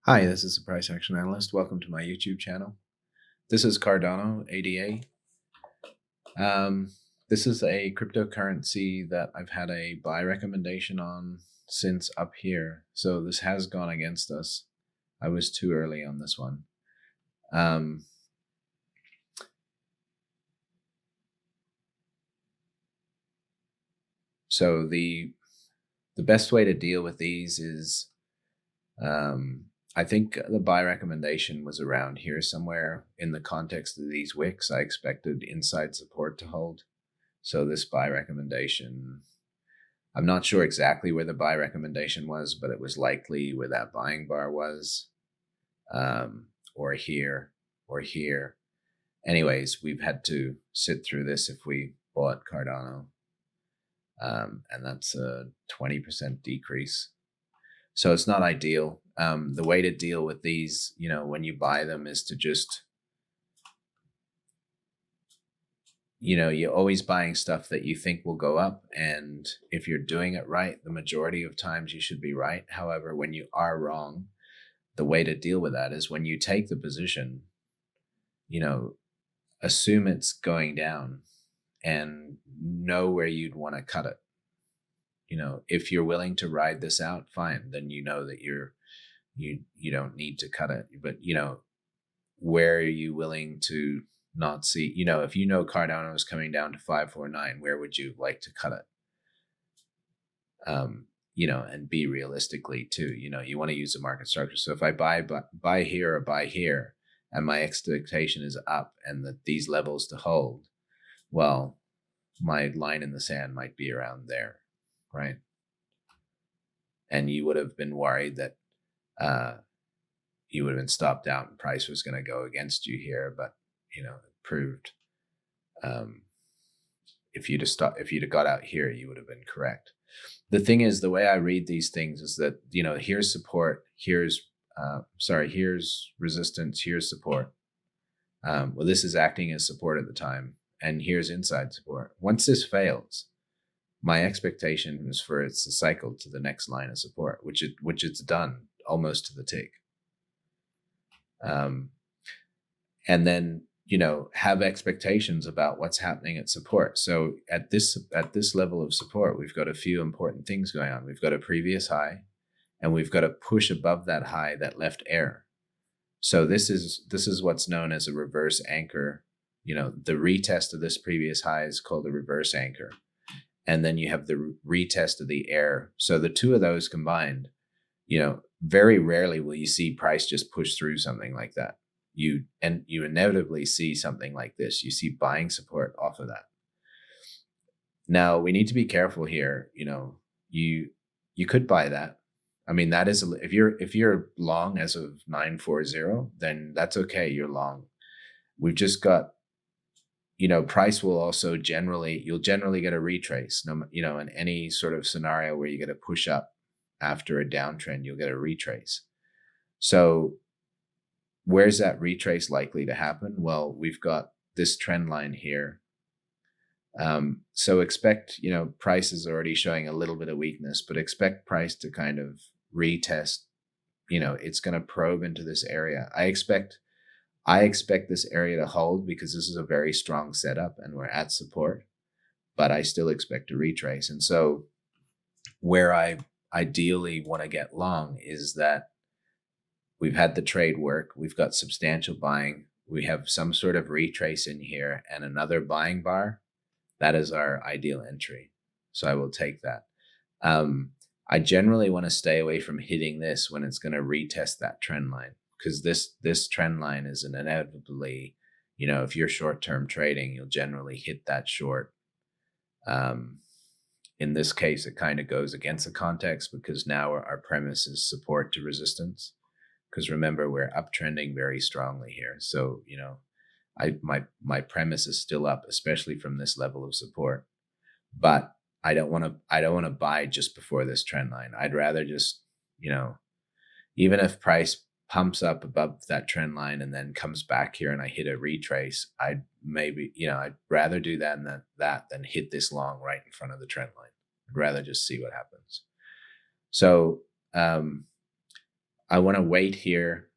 Hi, this is the Price Action Analyst. Welcome to my YouTube channel. This is Cardano, ADA. This is a cryptocurrency that I've had a buy recommendation on since up here. So this has gone against us. I was too early on this one. So the best way to deal with these is I think the buy recommendation was around here somewhere. In the context of these wicks, I expected inside support to hold. So this buy recommendation, I'm not sure exactly where the buy recommendation was, but it was likely where that buying bar was, or here, or here. Anyways, we've had to sit through this if we bought Cardano, and that's a 20% decrease. So it's not ideal. The way to deal with these, when you buy them is to just, you're always buying stuff that you think will go up. And if you're doing it right, the majority of times you should be right. However, when you are wrong, the way to deal with that is when you take the position, assume it's going down and know where you'd want to cut it. If you're willing to ride this out, fine. Then you know that you don't need to cut it. But where are you willing to not see? If Cardano is coming down to 549, where would you like to cut it? And be realistically too. You want to use the market structure. So if I buy here or buy here, and my expectation is up, and that these levels to hold, well, my line in the sand might be around there. Right. And you would have been worried that you would have been stopped out and price was going to go against you here. But, it proved if you'd have got out here, you would have been correct. The thing is, the way I read these things is that, here's support, here's resistance, here's support. Well, this is acting as support at the time, and here's inside support. Once this fails, my expectation is for it to cycle to the next line of support, which it's done almost to the tick. And then, have expectations about what's happening at support. So at this level of support, we've got a few important things going on. We've got a previous high, and we've got to push above that high that left air. So this is what's known as a reverse anchor. The retest of this previous high is called a reverse anchor. And then you have the retest of the air. So the two of those combined, very rarely will you see price just push through something like that. You inevitably see something like this. You see buying support off of that. Now we need to be careful here. You could buy that. I mean, that is, if you're long as of 940, then that's okay. You're long. We've just got, price will also you'll generally get a retrace. In any sort of scenario where you get a push up after a downtrend, you'll get a retrace. So where's that retrace likely to happen? Well, we've got this trend line here. So expect, price is already showing a little bit of weakness, but expect price to kind of retest. It's going to probe into this area. I expect this area to hold because this is a very strong setup and we're at support, but I still expect a retrace. And so where I ideally want to get long is that we've had the trade work. We've got substantial buying. We have some sort of retrace in here and another buying bar. That is our ideal entry. So I will take that. I generally want to stay away from hitting this when it's going to retest that trend line, because this trend line is an inevitably, if you're short-term trading, you'll generally hit that short. In this case, it kind of goes against the context because now our premise is support to resistance. Because remember, we're uptrending very strongly here. So, my premise is still up, especially from this level of support. But I don't want to buy just before this trend line. I'd rather just, even if price pumps up above that trend line and then comes back here and I hit a retrace, I'd rather do that than hit this long right in front of the trend line. I'd rather just see what happens. So I want to wait here.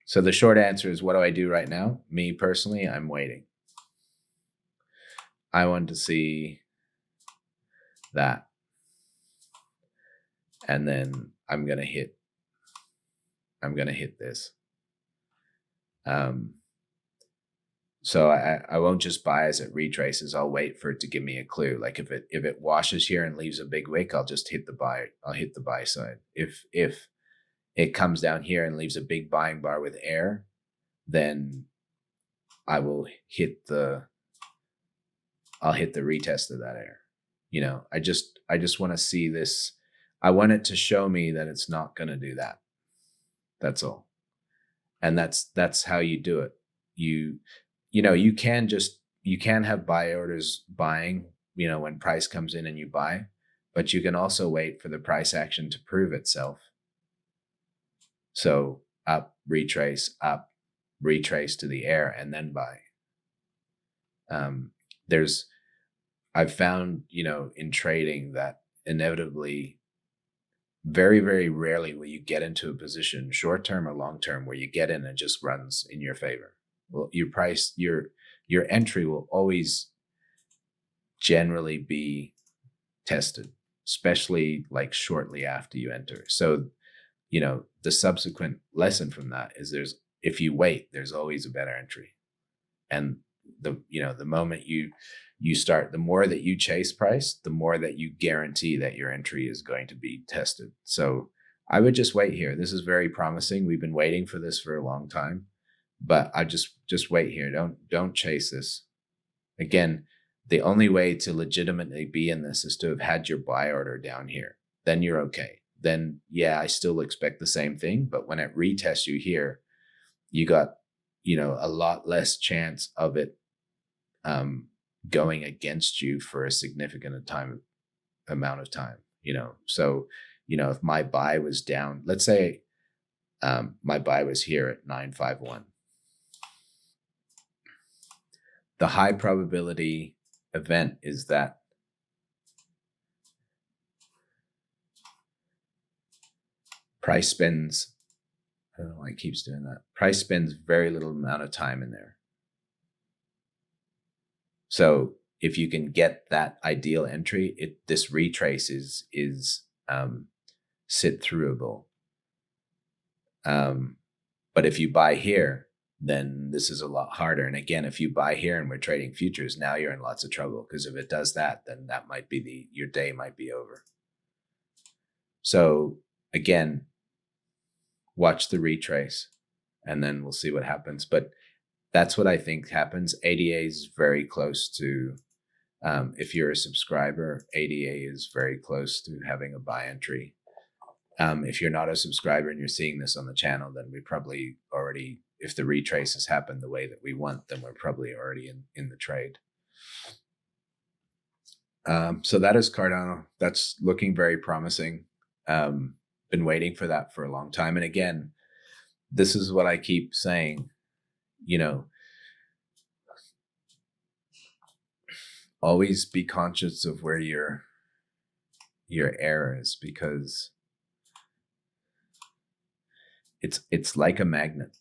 So the short answer is, what do I do right now? Me personally, I'm waiting. I want to see that. And then I'm going to hit this. So I won't just buy as it retraces. I'll wait for it to give me a clue. Like if it washes here and leaves a big wick, I'll just hit the buy. I'll hit the buy side. If it comes down here and leaves a big buying bar with air, then I'll hit the retest of that air. You know, I just want to see this. I want it to show me that it's not going to do that. That's all. And that's how you do it. You know, you can have buy orders buying, you know, when price comes in and you buy, but you can also wait for the price action to prove itself. So up, retrace to the air, and then buy. I've found, you know, in trading that inevitably, very, very rarely will you get into a position, short term or long term, where you get in and just runs in your favor. Well, your entry will always generally be tested, especially like shortly after you enter. So, you know, the subsequent lesson from that is if you wait, there's always a better entry. And the moment you start, the more that you chase price, the more that you guarantee that your entry is going to be tested. So I would just wait here. This is very promising. We've been waiting for this for a long time, but I just wait here. Don't chase this. Again, the only way to legitimately be in this is to have had your buy order down here. Then you're okay. Then, yeah, I still expect the same thing, but when it retests you here, you got, you know, a lot less chance of it going against you for a significant amount of time, you know. So, you know, if my buy was down, let's say my buy was here at 951, the high probability event is that price spends, I don't know why it keeps doing that. Price spends very little amount of time in there. So if you can get that ideal entry, this retrace is sit throughable. But if you buy here, then this is a lot harder. And again, if you buy here and we're trading futures, now you're in lots of trouble, because if it does that, then that might be your day might be over. So again, watch the retrace and then we'll see what happens. But that's what I think happens. ADA is very close to, if you're a subscriber, ADA is very close to having a buy entry. If you're not a subscriber and you're seeing this on the channel, then we probably already, if the retrace has happened the way that we want, then we're probably already in the trade. So that is Cardano. That's looking very promising. Been waiting for that for a long time. And again, this is what I keep saying, you know, always be conscious of where your error is, because it's like a magnet.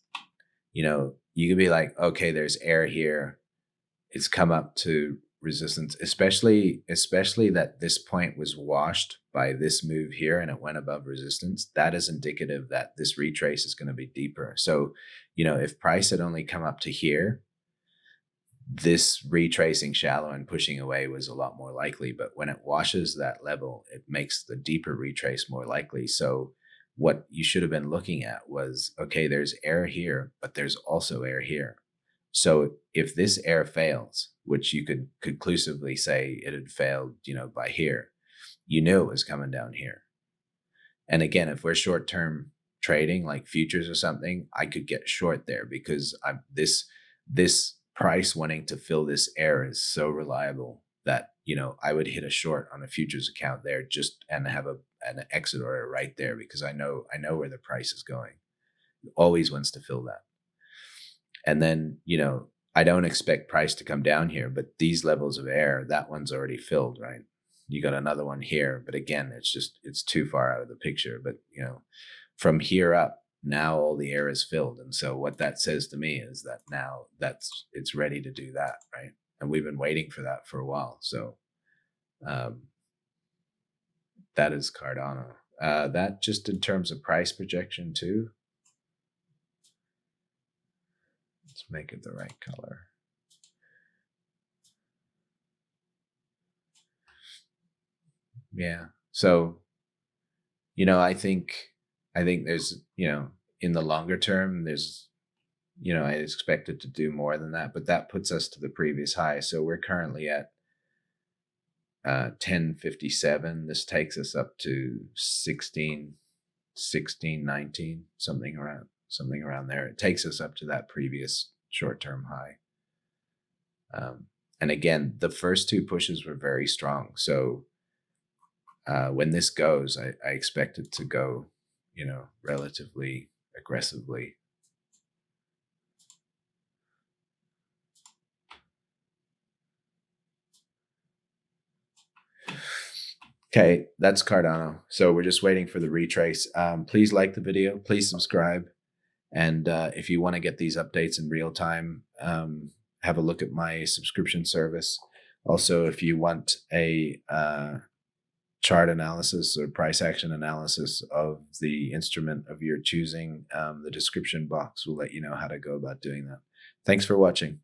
You know, you could be like, okay, there's air here. It's come up to resistance, especially that this point was washed by this move here and it went above resistance. That is indicative that this retrace is going to be deeper. So, you know, if price had only come up to here, this retracing shallow and pushing away was a lot more likely. But when it washes that level, it makes the deeper retrace more likely. So what you should have been looking at was, okay, there's air here, but there's also air here. So if this air fails, which you could conclusively say it had failed, you know, by here, you knew it was coming down here. And again, if we're short-term trading like futures or something, I could get short there, because this price wanting to fill this air is so reliable that, you know, I would hit a short on a futures account there and have an exit order right there, because I know where the price is going. It always wants to fill that. And then, you know, I don't expect price to come down here, but these levels of air, that one's already filled, right? you got another one here, but again, it's too far out of the picture. But from here up, now all the air is filled. And so what that says to me is that now it's ready to do that, right? And we've been waiting for that for a while. So that is Cardano. That just in terms of price projection too. Let's make it the right color. Yeah. So, I think there's, in the longer term, there's, I expect it to do more than that, but that puts us to the previous high. So we're currently at 1057. This takes us up to 16, 19, something around there. It takes us up to that previous short-term high. And again, the first two pushes were very strong. So when this goes, I expect it to go, relatively aggressively. Okay, that's Cardano. So we're just waiting for the retrace. Please like the video, please subscribe. And if you want to get these updates in real time, have a look at my subscription service. Also, if you want a chart analysis or price action analysis of the instrument of your choosing, the description box will let you know how to go about doing that. Thanks for watching.